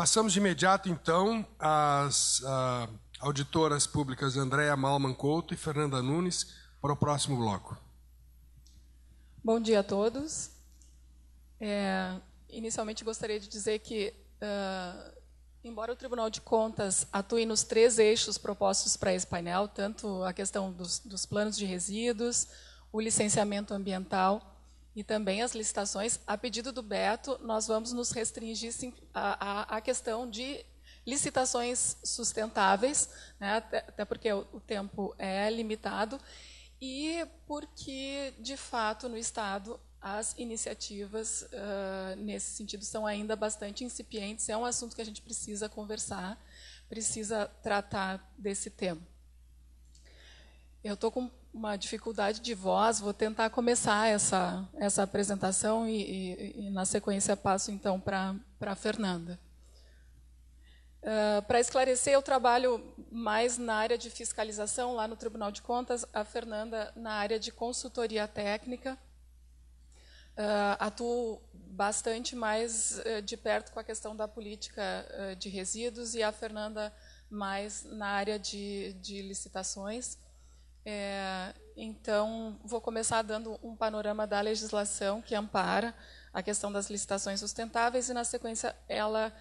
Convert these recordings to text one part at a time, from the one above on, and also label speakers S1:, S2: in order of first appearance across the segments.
S1: Passamos de imediato, então, às auditoras públicas Andréa Malman Couto e Fernanda Nunes para o próximo bloco.
S2: Bom dia a todos. Inicialmente, gostaria de dizer que, embora o Tribunal de Contas atue nos 3 eixos propostos para esse painel, tanto a questão dos planos de resíduos, o licenciamento ambiental e também as licitações, a pedido do Beto, nós vamos nos restringir à questão de licitações sustentáveis, né, até porque o tempo é limitado, e porque, de fato, no Estado, as iniciativas, nesse sentido, são ainda bastante incipientes. É um assunto que a gente precisa conversar, precisa tratar desse tema. Eu estou com uma dificuldade de voz, vou tentar começar essa apresentação e, na sequência, passo, então, para a Fernanda. Para esclarecer, eu trabalho mais na área de fiscalização, lá no Tribunal de Contas, a Fernanda na área de consultoria técnica. Atuo bastante mais de perto com a questão da política de resíduos e a Fernanda mais na área de licitações. Então, vou começar dando um panorama da legislação que ampara a questão das licitações sustentáveis e, na sequência, ela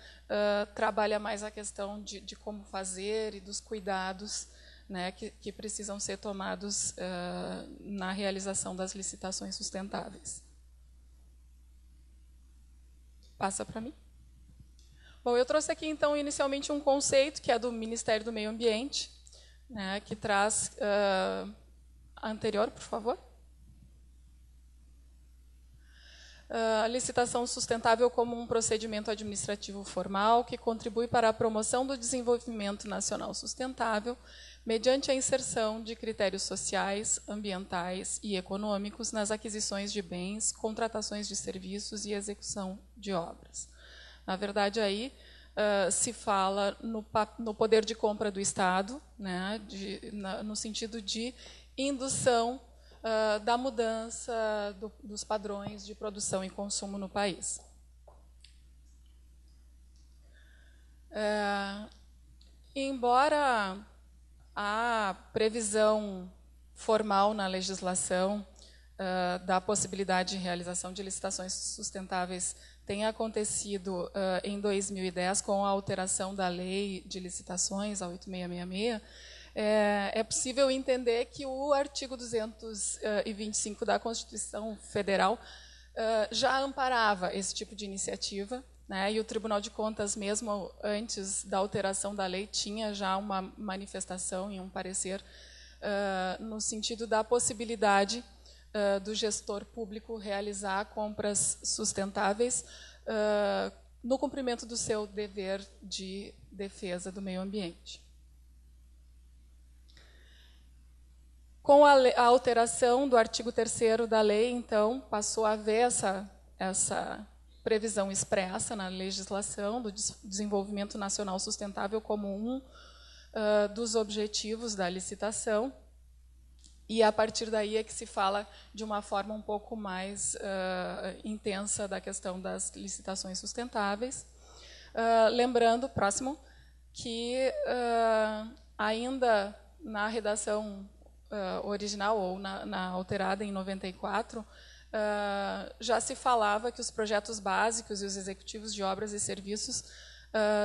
S2: trabalha mais a questão de como fazer e dos cuidados, né, que precisam ser tomados na realização das licitações sustentáveis. Passa para mim. Bom, eu trouxe aqui, então, inicialmente um conceito que é do Ministério do Meio Ambiente, né, que traz... a anterior, por favor. A licitação sustentável como um procedimento administrativo formal que contribui para a promoção do desenvolvimento nacional sustentável mediante a inserção de critérios sociais, ambientais e econômicos nas aquisições de bens, contratações de serviços e execução de obras. Na verdade, aí se fala no poder de compra do Estado, né, no sentido de indução da mudança dos padrões de produção e consumo no país. Embora a previsão formal na legislação da possibilidade de realização de licitações sustentáveis tenha acontecido em 2010 com a alteração da Lei de Licitações, a 8666, é possível entender que o artigo 225 da Constituição Federal já amparava esse tipo de iniciativa, né, e o Tribunal de Contas, mesmo antes da alteração da lei, tinha já uma manifestação e um parecer no sentido da possibilidade do gestor público realizar compras sustentáveis no cumprimento do seu dever de defesa do meio ambiente. Com a alteração do artigo 3º da lei, então, passou a haver essa previsão expressa na legislação do desenvolvimento nacional sustentável como um dos objetivos da licitação, e a partir daí é que se fala de uma forma um pouco mais intensa da questão das licitações sustentáveis. Lembrando, próximo, que ainda na redação original ou na alterada em 94, já se falava que os projetos básicos e os executivos de obras e serviços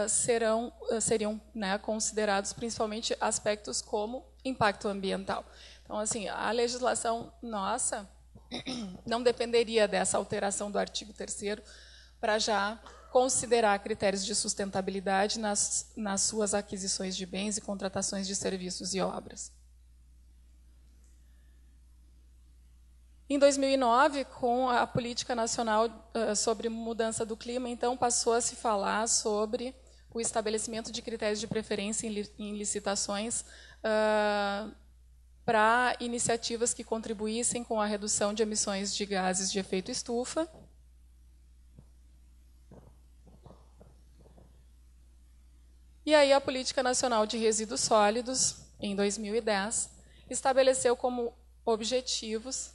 S2: seriam, né, considerados principalmente aspectos como impacto ambiental. Então, assim, a legislação nossa não dependeria dessa alteração do artigo 3º para já considerar critérios de sustentabilidade nas suas aquisições de bens e contratações de serviços e obras. Em 2009, com a Política Nacional sobre Mudança do Clima, então, passou a se falar sobre o estabelecimento de critérios de preferência em licitações para iniciativas que contribuíssem com a redução de emissões de gases de efeito estufa. E aí a Política Nacional de Resíduos Sólidos, em 2010, estabeleceu como objetivos,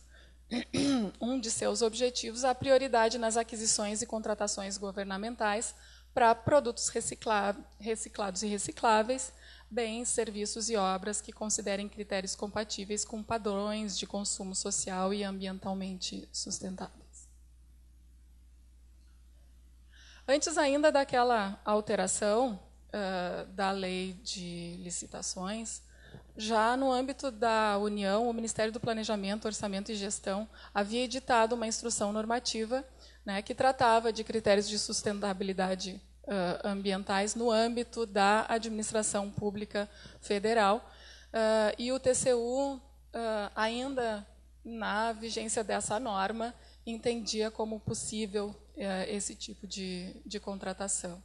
S2: um de seus objetivos, a prioridade nas aquisições e contratações governamentais para produtos reciclados e recicláveis, bens, serviços e obras que considerem critérios compatíveis com padrões de consumo social e ambientalmente sustentáveis. Antes ainda daquela alteração da lei de licitações, já no âmbito da União, o Ministério do Planejamento, Orçamento e Gestão havia editado uma instrução normativa, né, que tratava de critérios de sustentabilidade ambientais no âmbito da administração pública federal. E o TCU, ainda na vigência dessa norma, entendia como possível esse tipo de contratação.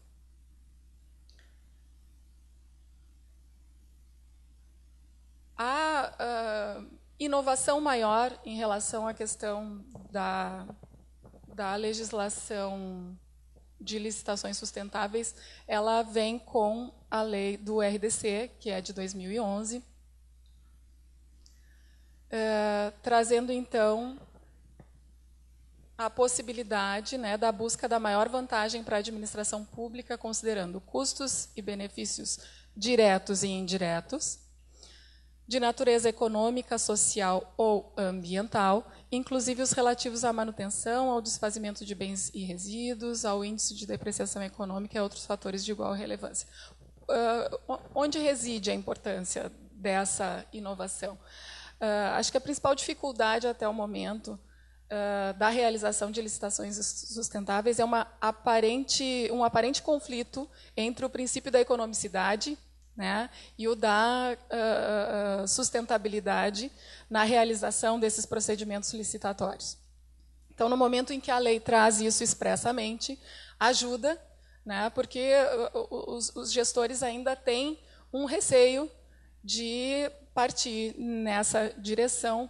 S2: A inovação maior em relação à questão da legislação de licitações sustentáveis, ela vem com a lei do RDC, que é de 2011, trazendo, então, a possibilidade, né, da busca da maior vantagem para a administração pública, considerando custos e benefícios diretos e indiretos, de natureza econômica, social ou ambiental, inclusive os relativos à manutenção, ao desfazimento de bens e resíduos, ao índice de depreciação econômica e a outros fatores de igual relevância. Onde reside a importância dessa inovação? Acho que a principal dificuldade até o momento da realização de licitações sustentáveis é um aparente conflito entre o princípio da economicidade, né, e o da sustentabilidade na realização desses procedimentos licitatórios. Então, no momento em que a lei traz isso expressamente, ajuda, né, porque os gestores ainda têm um receio de partir nessa direção,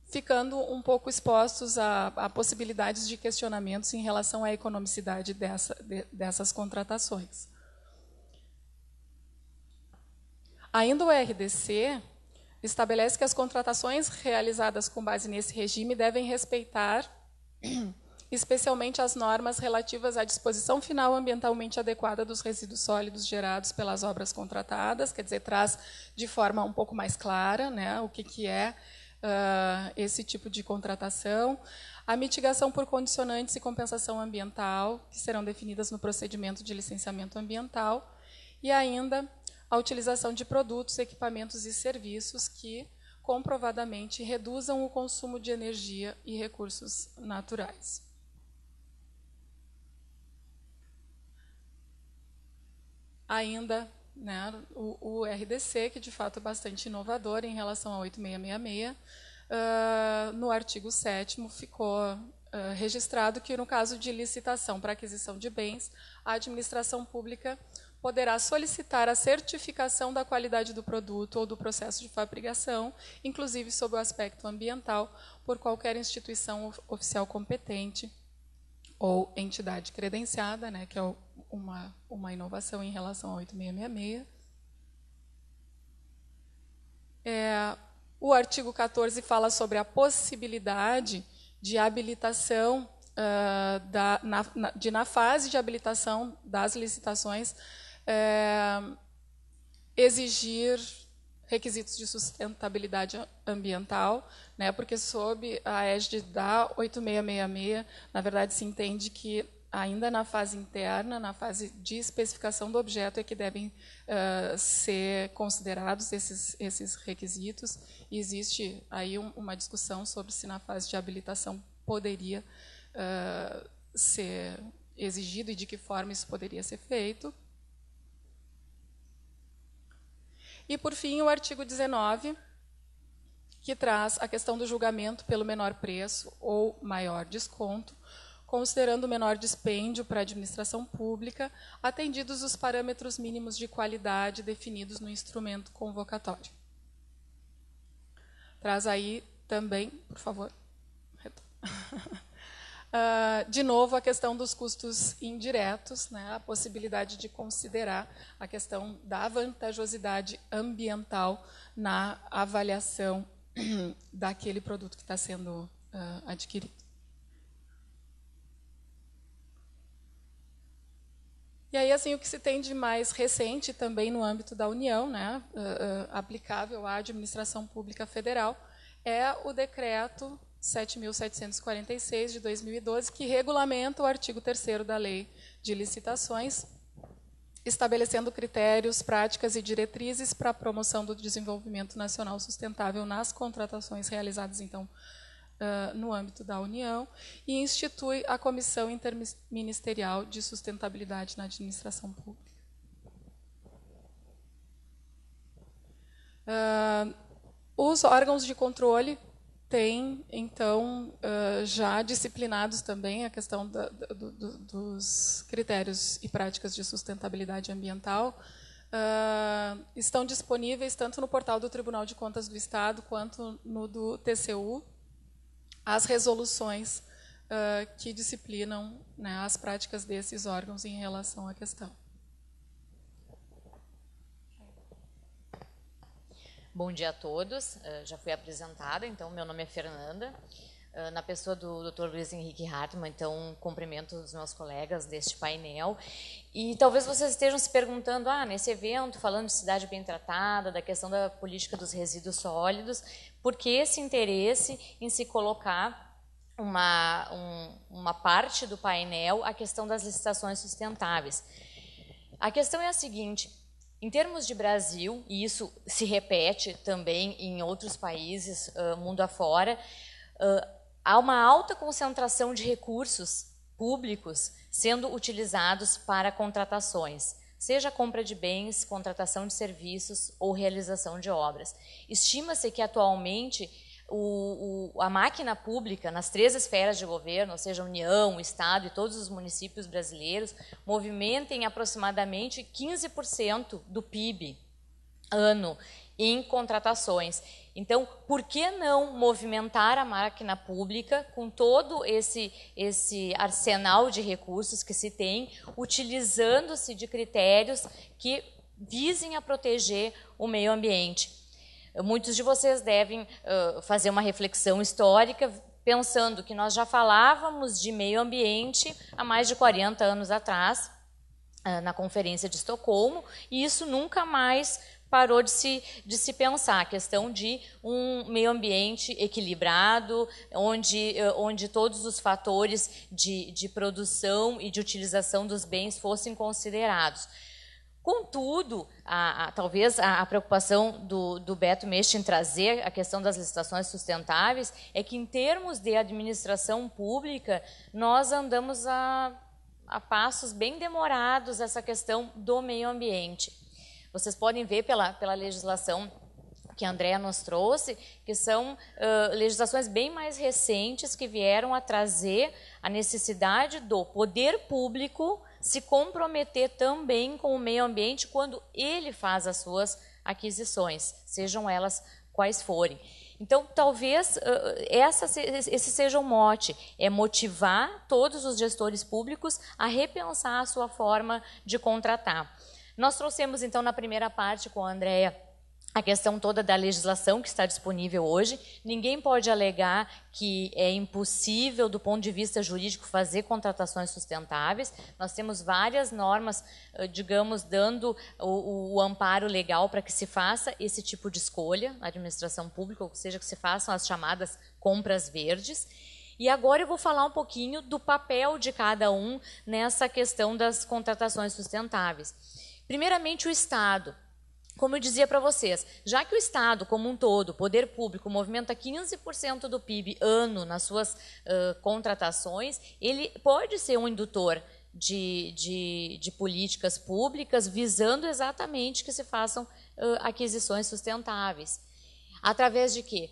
S2: ficando um pouco expostos a possibilidades de questionamentos em relação à economicidade dessas contratações. Ainda o RDC estabelece que as contratações realizadas com base nesse regime devem respeitar especialmente as normas relativas à disposição final ambientalmente adequada dos resíduos sólidos gerados pelas obras contratadas, quer dizer, traz de forma um pouco mais clara, né, o que é esse tipo de contratação, a mitigação por condicionantes e compensação ambiental, que serão definidas no procedimento de licenciamento ambiental, e ainda a utilização de produtos, equipamentos e serviços que comprovadamente reduzam o consumo de energia e recursos naturais. Ainda, né, o RDC, que de fato é bastante inovador em relação ao 8666, no artigo 7º ficou registrado que, no caso de licitação para aquisição de bens, a administração pública poderá solicitar a certificação da qualidade do produto ou do processo de fabricação, inclusive sob o aspecto ambiental, por qualquer instituição oficial competente ou entidade credenciada, né, que é uma inovação em relação ao 8666. O artigo 14 fala sobre a possibilidade de habilitação, na fase de habilitação das licitações, exigir requisitos de sustentabilidade ambiental, né, porque sob a égide da 8666, na verdade, se entende que ainda na fase interna, na fase de especificação do objeto, é que devem ser considerados esses requisitos. E existe aí uma discussão sobre se na fase de habilitação poderia ser exigido e de que forma isso poderia ser feito. E, por fim, o artigo 19, que traz a questão do julgamento pelo menor preço ou maior desconto, considerando o menor dispêndio para a administração pública, atendidos os parâmetros mínimos de qualidade definidos no instrumento convocatório. Traz aí também, por favor, de novo, a questão dos custos indiretos, né, a possibilidade de considerar a questão da vantajosidade ambiental na avaliação daquele produto que está sendo adquirido. assim, o que se tem de mais recente também no âmbito da União, né, aplicável à administração pública federal, é o decreto 7.746 de 2012, que regulamenta o artigo 3º da Lei de Licitações, estabelecendo critérios, práticas e diretrizes para a promoção do desenvolvimento nacional sustentável nas contratações realizadas, então, no âmbito da União, e institui a Comissão Interministerial de Sustentabilidade na Administração Pública. Os órgãos de controle têm, então, já disciplinados também a questão dos critérios e práticas de sustentabilidade ambiental, estão disponíveis tanto no portal do Tribunal de Contas do Estado quanto no do TCU, as resoluções que disciplinam, né, as práticas desses órgãos em relação à questão.
S3: Bom dia a todos. Já fui apresentada, então meu nome é Fernanda, na pessoa do Dr. Luiz Henrique Hartmann, então cumprimento os meus colegas deste painel. E talvez vocês estejam se perguntando, nesse evento, falando de cidade bem tratada, da questão da política dos resíduos sólidos, por que esse interesse em se colocar uma parte do painel a questão das licitações sustentáveis? A questão é a seguinte: em termos de Brasil, e isso se repete também em outros países, mundo afora, há uma alta concentração de recursos públicos sendo utilizados para contratações, seja compra de bens, contratação de serviços ou realização de obras. Estima-se que atualmente a máquina pública nas 3 esferas de governo, ou seja, União, Estado e todos os municípios brasileiros, movimentem aproximadamente 15% do PIB ano em contratações. Então, por que não movimentar a máquina pública com todo esse arsenal de recursos que se tem, utilizando-se de critérios que visem a proteger o meio ambiente? Muitos de vocês devem fazer uma reflexão histórica, pensando que nós já falávamos de meio ambiente há mais de 40 anos atrás, na Conferência de Estocolmo, e isso nunca mais parou de se pensar, a questão de um meio ambiente equilibrado, onde todos os fatores de produção e de utilização dos bens fossem considerados. Contudo, talvez a preocupação do Beto Mesch em trazer a questão das licitações sustentáveis é que, em termos de administração pública, nós andamos a passos bem demorados essa questão do meio ambiente. Vocês podem ver pela legislação que a Andrea nos trouxe, que são legislações bem mais recentes que vieram a trazer a necessidade do poder público se comprometer também com o meio ambiente quando ele faz as suas aquisições, sejam elas quais forem. Então, talvez esse seja o mote, é motivar todos os gestores públicos a repensar a sua forma de contratar. Nós trouxemos, então, na primeira parte com a Andrea, a questão toda da legislação que está disponível hoje. Ninguém pode alegar que é impossível, do ponto de vista jurídico, fazer contratações sustentáveis. Nós temos várias normas, digamos, dando o amparo legal para que se faça esse tipo de escolha na administração pública, ou seja, que se façam as chamadas compras verdes. E agora eu vou falar um pouquinho do papel de cada um nessa questão das contratações sustentáveis. Primeiramente, o Estado. Como eu dizia para vocês, já que o Estado como um todo, o poder público, movimenta 15% do PIB ano nas suas contratações, ele pode ser um indutor de políticas públicas visando exatamente que se façam aquisições sustentáveis. Através de quê?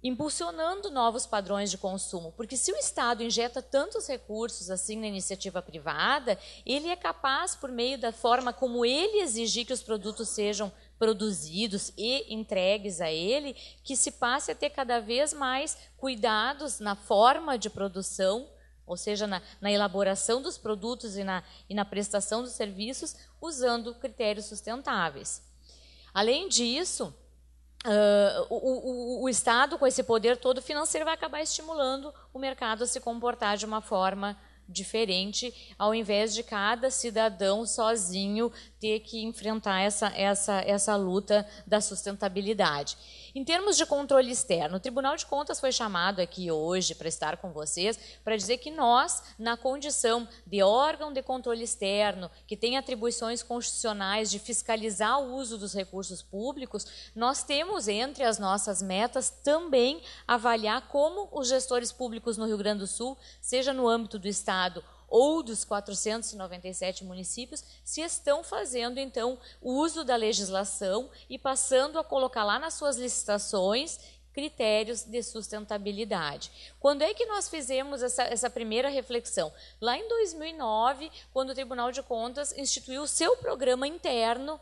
S3: Impulsionando novos padrões de consumo, porque se o Estado injeta tantos recursos assim na iniciativa privada, ele é capaz, por meio da forma como ele exigir que os produtos sejam produzidos e entregues a ele, que se passe a ter cada vez mais cuidados na forma de produção, ou seja, na elaboração dos produtos e na prestação dos serviços, usando critérios sustentáveis. Além disso, o Estado, com esse poder todo financeiro, vai acabar estimulando o mercado a se comportar de uma forma diferente, ao invés de cada cidadão sozinho ter que enfrentar essa luta da sustentabilidade. Em termos de controle externo, o Tribunal de Contas foi chamado aqui hoje para estar com vocês, para dizer que nós, na condição de órgão de controle externo, que tem atribuições constitucionais de fiscalizar o uso dos recursos públicos, nós temos entre as nossas metas também avaliar como os gestores públicos no Rio Grande do Sul, seja no âmbito do Estado ou dos 497 municípios, se estão fazendo, então, uso da legislação e passando a colocar lá nas suas licitações critérios de sustentabilidade. Quando é que nós fizemos essa primeira reflexão? Lá em 2009, quando o Tribunal de Contas instituiu o seu programa interno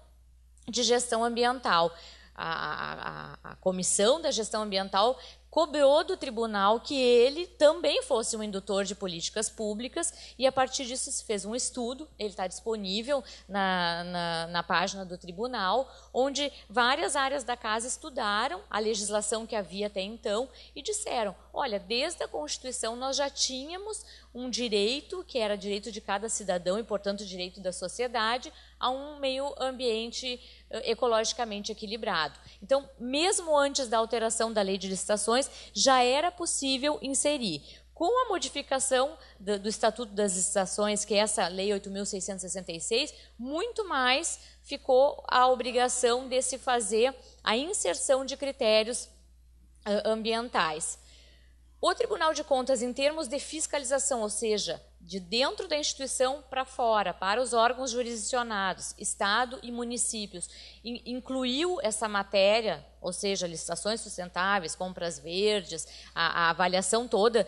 S3: de gestão ambiental. A Comissão da Gestão Ambiental cobrou do tribunal que ele também fosse um indutor de políticas públicas e, a partir disso, se fez um estudo, ele está disponível na página do tribunal, onde várias áreas da casa estudaram a legislação que havia até então e disseram, olha, desde a Constituição nós já tínhamos um direito, que era direito de cada cidadão e, portanto, direito da sociedade, a um meio ambiente ecologicamente equilibrado. Então, mesmo antes da alteração da lei de licitações, já era possível inserir. Com a modificação do Estatuto das Licitações, que é essa Lei 8.666, muito mais ficou a obrigação de se fazer a inserção de critérios ambientais. O Tribunal de Contas, em termos de fiscalização, ou seja, de dentro da instituição para fora, para os órgãos jurisdicionados, Estado e municípios, incluiu essa matéria, ou seja, licitações sustentáveis, compras verdes, a avaliação toda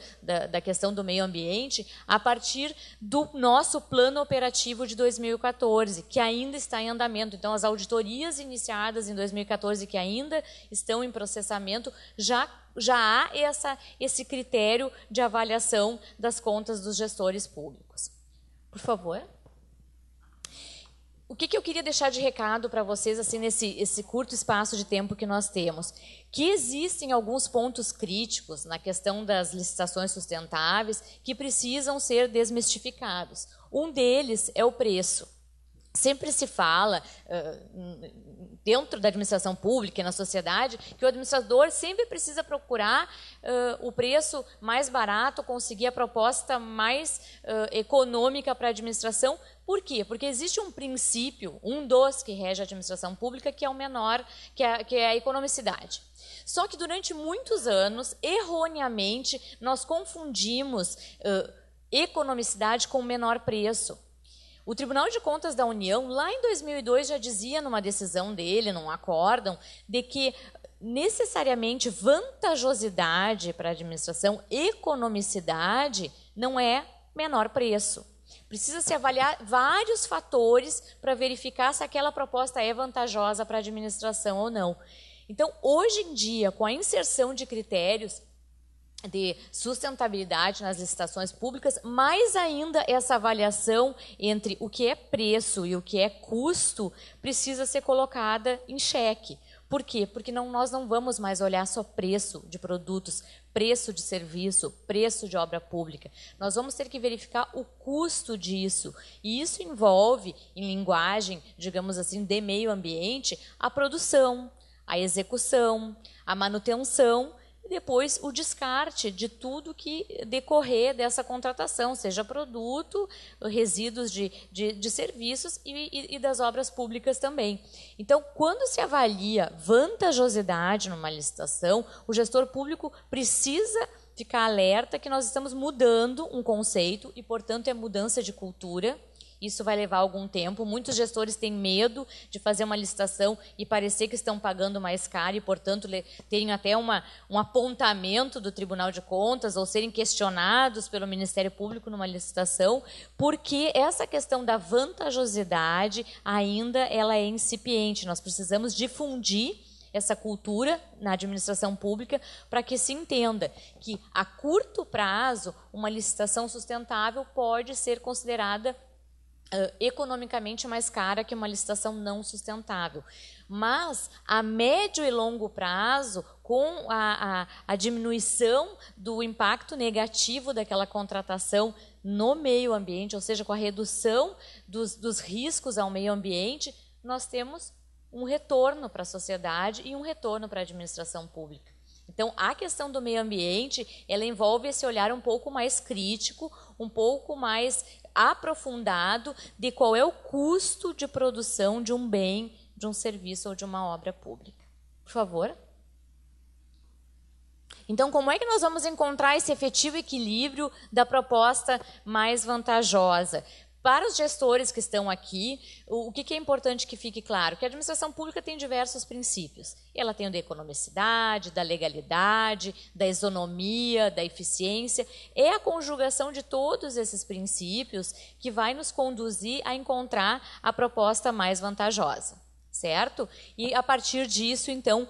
S3: da questão do meio ambiente, a partir do nosso plano operativo de 2014, que ainda está em andamento. Então, as auditorias iniciadas em 2014, que ainda estão em processamento, já há esse critério de avaliação das contas dos gestores públicos. Por favor. O que eu queria deixar de recado para vocês assim nesse curto espaço de tempo que nós temos? Que existem alguns pontos críticos na questão das licitações sustentáveis que precisam ser desmistificados. Um deles é o preço. Sempre se fala, dentro da administração pública e na sociedade, que o administrador sempre precisa procurar o preço mais barato, conseguir a proposta mais econômica para a administração. Por quê? Porque existe um princípio, um dos que rege a administração pública, que é o menor, que é a economicidade. Só que durante muitos anos, erroneamente, nós confundimos economicidade com menor preço. O Tribunal de Contas da União, lá em 2002, já dizia numa decisão dele, num acórdão, de que necessariamente vantajosidade para a administração, economicidade, não é menor preço. Precisa se avaliar vários fatores para verificar se aquela proposta é vantajosa para a administração ou não. Então, hoje em dia, com a inserção de critérios de sustentabilidade nas licitações públicas, mais ainda essa avaliação entre o que é preço e o que é custo precisa ser colocada em xeque. Por quê? Porque nós não vamos mais olhar só preço de produtos, preço de serviço, preço de obra pública. Nós vamos ter que verificar o custo disso. E isso envolve, em linguagem, digamos assim, de meio ambiente, a produção, a execução, a manutenção e depois o descarte de tudo que decorrer dessa contratação, seja produto, resíduos de serviços e das obras públicas também. Então, quando se avalia vantajosidade numa licitação, o gestor público precisa ficar alerta que nós estamos mudando um conceito e, portanto, é mudança de cultura. Isso vai levar algum tempo. Muitos gestores têm medo de fazer uma licitação e parecer que estão pagando mais caro e, portanto, terem até um apontamento do Tribunal de Contas ou serem questionados pelo Ministério Público numa licitação, porque essa questão da vantajosidade ainda ela é incipiente. Nós precisamos difundir essa cultura na administração pública para que se entenda que, a curto prazo, uma licitação sustentável pode ser considerada economicamente mais cara que uma licitação não sustentável. Mas, a médio e longo prazo, com a diminuição do impacto negativo daquela contratação no meio ambiente, ou seja, com a redução dos riscos ao meio ambiente, nós temos um retorno para a sociedade e um retorno para a administração pública. Então, a questão do meio ambiente, ela envolve esse olhar um pouco mais crítico, um pouco mais aprofundado de qual é o custo de produção de um bem, de um serviço ou de uma obra pública. Por favor. Então, como é que nós vamos encontrar esse efetivo equilíbrio da proposta mais vantajosa? Para os gestores que estão aqui, o que é importante que fique claro? Que a administração pública tem diversos princípios. Ela tem o da economicidade, da legalidade, da isonomia, da eficiência. É a conjugação de todos esses princípios que vai nos conduzir a encontrar a proposta mais vantajosa, certo? E, a partir disso, então,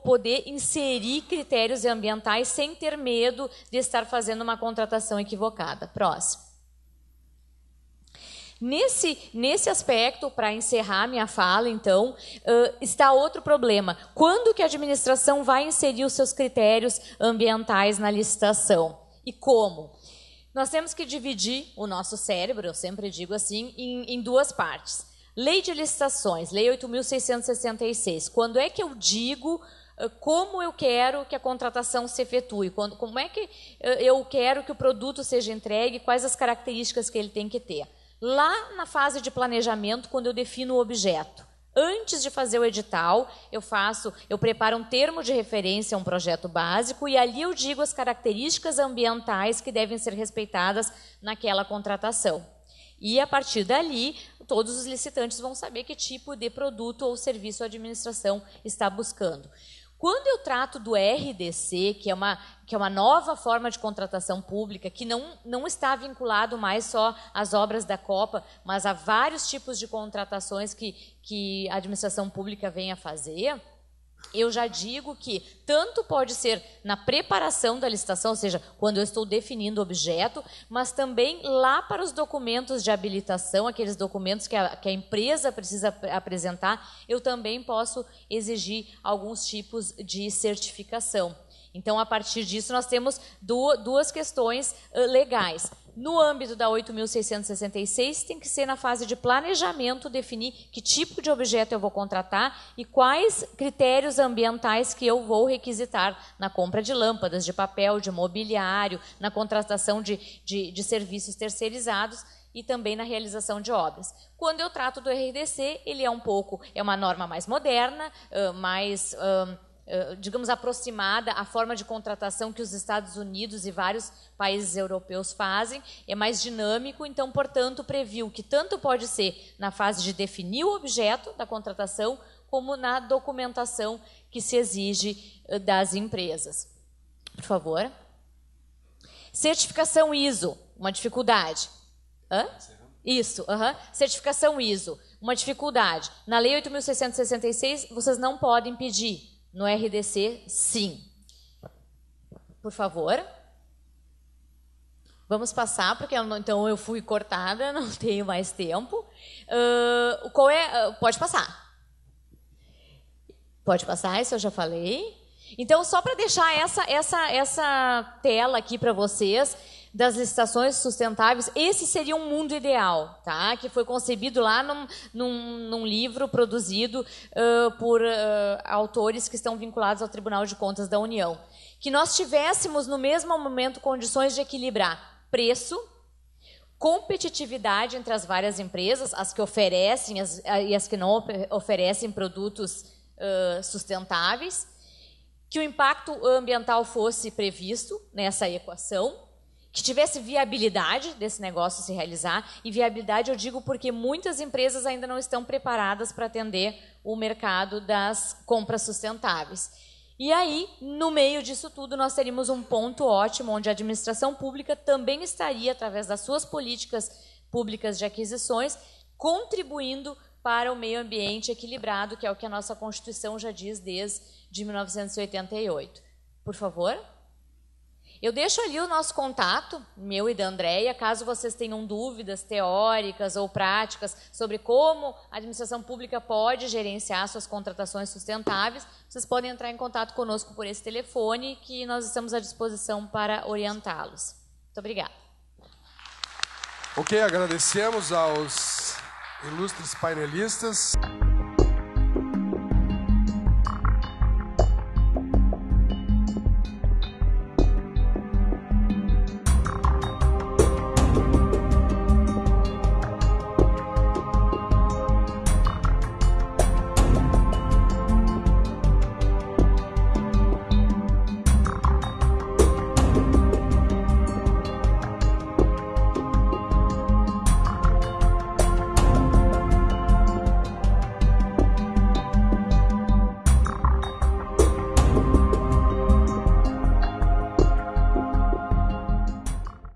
S3: poder inserir critérios ambientais sem ter medo de estar fazendo uma contratação equivocada. Próximo. Nesse aspecto, para encerrar minha fala, então, está outro problema. Quando que a administração vai inserir os seus critérios ambientais na licitação? E como? Nós temos que dividir o nosso cérebro, eu sempre digo assim, em duas partes. Lei de licitações, Lei 8.666. Quando é que eu digo como eu quero que a contratação se efetue? Como é que eu quero que o produto seja entregue? Quais as características que ele tem que ter? Lá na fase de planejamento, quando eu defino o objeto. Antes de fazer o edital, eu preparo um termo de referência a um projeto básico e ali eu digo as características ambientais que devem ser respeitadas naquela contratação. E, a partir dali, todos os licitantes vão saber que tipo de produto ou serviço a administração está buscando. Quando eu trato do RDC, que é uma nova forma de contratação pública, que não está vinculado mais só às obras da Copa, mas a vários tipos de contratações que a administração pública vem a fazer, eu já digo que tanto pode ser na preparação da licitação, ou seja, quando eu estou definindo o objeto, mas também lá para os documentos de habilitação, aqueles documentos que a empresa precisa apresentar, eu também posso exigir alguns tipos de certificação. Então, a partir disso, nós temos duas questões legais. No âmbito da 8.666, tem que ser na fase de planejamento, definir que tipo de objeto eu vou contratar e quais critérios ambientais que eu vou requisitar na compra de lâmpadas, de papel, de mobiliário, na contratação de serviços terceirizados e também na realização de obras. Quando eu trato do RDC, ele é uma norma mais moderna, mais digamos, aproximada à forma de contratação que os Estados Unidos e vários países europeus fazem, é mais dinâmico, então, portanto, previu que tanto pode ser na fase de definir o objeto da contratação, como na documentação que se exige das empresas. Por favor. Certificação ISO, uma dificuldade. Isso, certificação ISO, uma dificuldade. Na Lei 8.666, vocês não podem pedir. No RDC, sim. Por favor. Vamos passar, porque então eu fui cortada, não tenho mais tempo. Pode passar. Pode passar, isso eu já falei. Então, só para deixar essa tela aqui para vocês, das licitações sustentáveis, esse seria um mundo ideal, tá? Que foi concebido lá num livro produzido por autores que estão vinculados ao Tribunal de Contas da União. Que nós tivéssemos, no mesmo momento, condições de equilibrar preço, competitividade entre as várias empresas, as que oferecem e as que não oferecem produtos sustentáveis, que o impacto ambiental fosse previsto nessa equação, que tivesse viabilidade desse negócio se realizar. E viabilidade eu digo porque muitas empresas ainda não estão preparadas para atender o mercado das compras sustentáveis. E aí, no meio disso tudo, nós teríamos um ponto ótimo, onde a administração pública também estaria, através das suas políticas públicas de aquisições, contribuindo para o meio ambiente equilibrado, que é o que a nossa Constituição já diz desde 1988. Por favor. Eu deixo ali o nosso contato, meu e da Andréia, caso vocês tenham dúvidas teóricas ou práticas sobre como a administração pública pode gerenciar suas contratações sustentáveis, vocês podem entrar em contato conosco por esse telefone, que nós estamos à disposição para orientá-los. Muito obrigada.
S1: Ok, agradecemos aos ilustres painelistas.